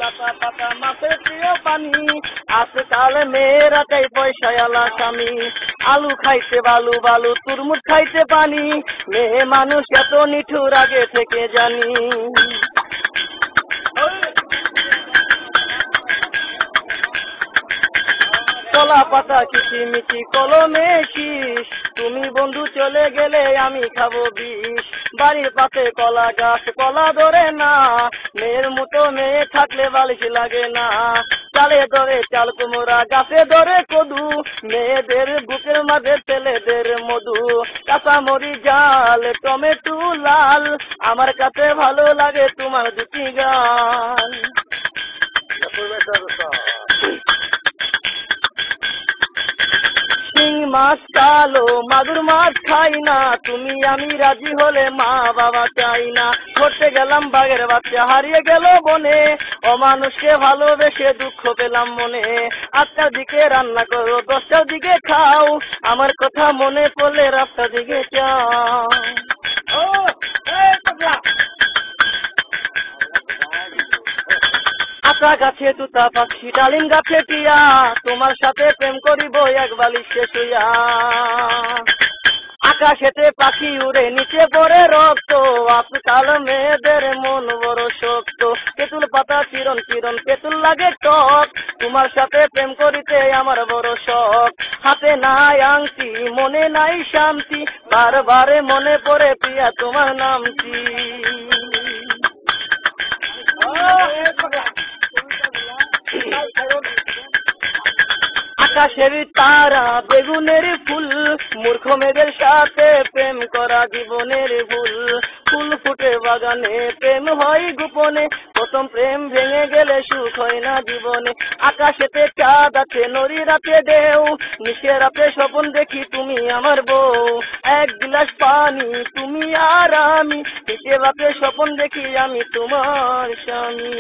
লাতা পাতা মাছের প্রিয় পানি, আজকাল মেয়েরা চাই পয়সাওয়ালা স্বামী। আলু খাইতে বালু বালু, তুরমুজ খাইতে পানি, মেয়ে মানুষ এত নিঠুর আগে থেকে জানি। কলা পাতা কিচিমিচি কলমে শীষ, তুমি বন্ধু চলে গেলে আমি খাবো বিষ। বাড়ির পাশে কলা গাছ কলা ধরে না, মেয়ের মতো মেয়ে থাকলে বালিশ লাগে না। চালে ধরে চাল কুমড়া গাছে ধরে কদু, মেয়েদের বুকের মাঝে ছেলেদের মধু। কাঁচামরি জাল টমেটো লাল, আমার কাছে ভালো লাগে তোমার দুটি গান। শিং মাছ কালো মাগুর মাছ খাই না, তুমি আমি রাজি হলে মা বাবা চাই না। ধরতে গেলাম বাঘের বাচ্চা হারিয়ে গেল বনে, অমানুষকে ভালোবেসে দুঃখ পেলাম মনে। 8টার দিকে রান্না করো 10টার দিকে খাও, আমার কথা মনে পড়লে রাস্তার দিকে যাও। আতা গাছে তুতা পাখি ডালিম গাছে টিয়া, তোমার সাথে প্রেম করিব এক বালিশে শুইয়া। আকাশেতে পাখি উড়ে নিচে পড়ে রক্ত, আজকাল মেয়েদের মন বড় শক্ত। তেঁতুল পাতা চিরন চিরন তেঁতুল লাগে টক, তোমার সাথে প্রেম করিতে আমার বড় শখ। হাতে নাই আংটি মনে নাই শান্তি, বারবারে মনে পড়ে প্রিয়া তোমার নামটি। আকাশের তারা বেগুনের ফুল, মূর্খ মেয়েদের সাথে প্রেম করা জীবনের ভুল। ফুল ফুটে বাগানে প্রেম হয় গোপনে, প্রথম প্রেম ভেঙে গেলে সুখ হয় না জীবনে। আকাশেতে চাঁদ আছে নদী রাতে ঢেউ, নিশে রাতে স্বপ্ন দেখি তুমি আমার বউ। এক গ্লাস পানি তুমি আর আমি, নিশে রাতে স্বপ্ন দেখি আমি তোমার স্বামী।